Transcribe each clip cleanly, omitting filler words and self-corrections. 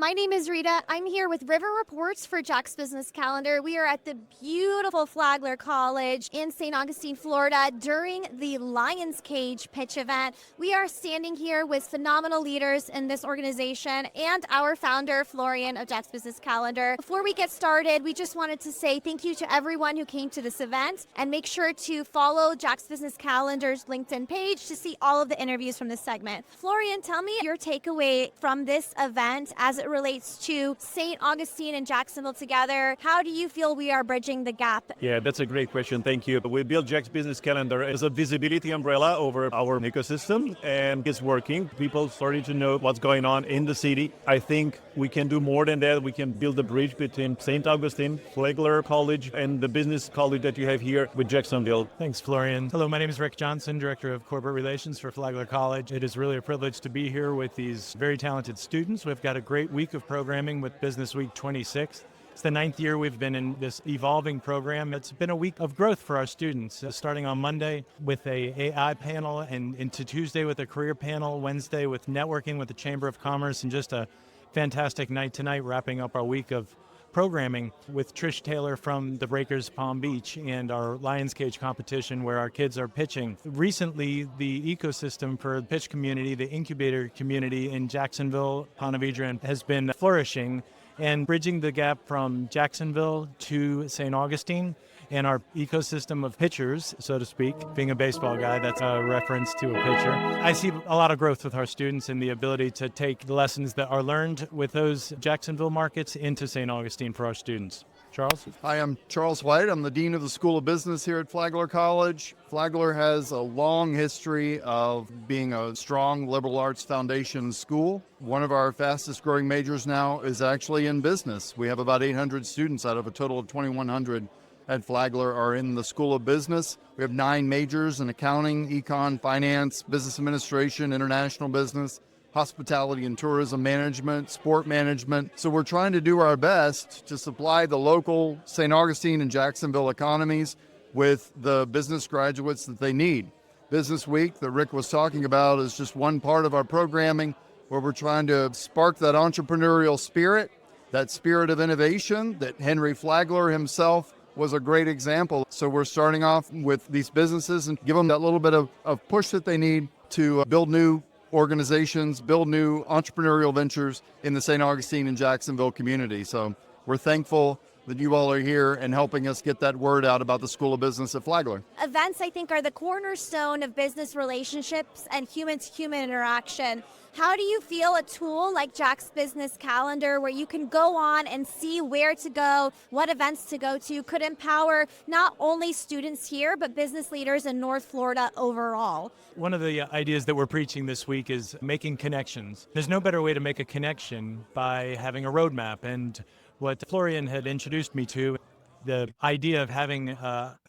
My name is Rita. I'm here with River Reports for Jack's Business Calendar. We are at the beautiful Flagler College in St. Augustine, Florida during the Lion's Cage pitch event. We are standing here with phenomenal leaders in this organization and our founder, Florian of Jack's Business Calendar. Before we get started, we just wanted to say thank you to everyone who came to this event, and make sure to follow Jack's Business Calendar's LinkedIn page to see all of the interviews from this segment. Florian, tell me your takeaway from this event as it relates to St. Augustine and Jacksonville together. How do you feel we are bridging the gap? Yeah, that's a great question. Thank you. We built Jack's Business Calendar as a visibility umbrella over our ecosystem, and it's working. People starting to know what's going on in the city. I think we can do more than that. We can build a bridge between St. Augustine, Flagler College, and the business college that you have here with Jacksonville. Thanks, Florian. Hello, my name is Rick Johnson, Director of Corporate Relations for Flagler College. It is really a privilege to be here with these very talented students. We've got a great week of programming with Business Week 26. It's the 9th year we've been in this evolving program. It's been a week of growth for our students, starting on Monday with a AI panel, and into Tuesday with a career panel, Wednesday with networking with the Chamber of Commerce, and just a fantastic night tonight, wrapping up our week of programming with Trish Taylor from the Breakers Palm Beach and our Lions Cage competition where our kids are pitching. Recently, the ecosystem for the pitch community, the incubator community in Jacksonville, Ponte Vedra, has been flourishing and bridging the gap from Jacksonville to St. Augustine and our ecosystem of pitchers, so to speak. Being a baseball guy, that's a reference to a pitcher. I see a lot of growth with our students and the ability to take the lessons that are learned with those Jacksonville markets into St. Augustine for our students. Charles? Hi, I'm Charles White. I'm the Dean of the School of Business here at Flagler College. Flagler has a long history of being a strong liberal arts foundation school. One of our fastest growing majors now is actually in business. We have about 800 students out of a total of 2,100 at Flagler are in the School of Business. We have 9 majors in accounting, econ, finance, business administration, international business, hospitality and tourism management, sport management. So we're trying to do our best to supply the local St. Augustine and Jacksonville economies with the business graduates that they need. Business Week that Rick was talking about is just one part of our programming where we're trying to spark that entrepreneurial spirit, that spirit of innovation that Henry Flagler himself was a great example. So we're starting off with these businesses and give them that little bit of push that they need to build new organizations, build new entrepreneurial ventures in the St. Augustine and Jacksonville community. So we're thankful that you all are here and helping us get that word out about the School of Business at Flagler. Events, I think, are the cornerstone of business relationships and human-to-human interaction. How do you feel a tool like Jack's Business Calendar, where you can go on and see where to go, what events to go to, could empower not only students here, but business leaders in North Florida overall? One of the ideas that we're preaching this week is making connections. There's no better way to make a connection by having a roadmap. And what Florian had introduced me to, the idea of having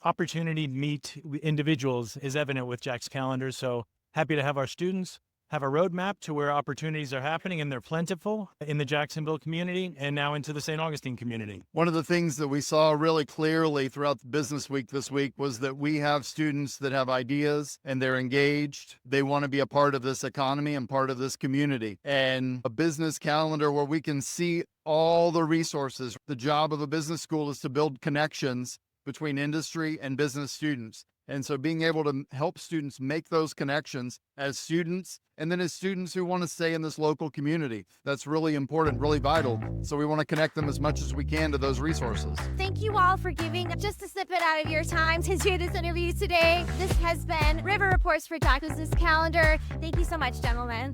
opportunity to meet individuals, is evident with Jack's Calendar. So happy to have our students have a roadmap to where opportunities are happening, and they're plentiful in the Jacksonville community and now into the St. Augustine community. One of the things that we saw really clearly throughout the Business Week this week was that we have students that have ideas and they're engaged. They want to be a part of this economy and part of this community. And a business calendar where we can see all the resources. The job of a business school is to build connections between industry and business students. And so being able to help students make those connections as students, and then as students who want to stay in this local community, that's really important, really vital. So we want to connect them as much as we can to those resources. Thank you all for giving just a snippet out of your time to do this interview today. This has been River Reports for Jack's Business Calendar. Thank you so much, gentlemen.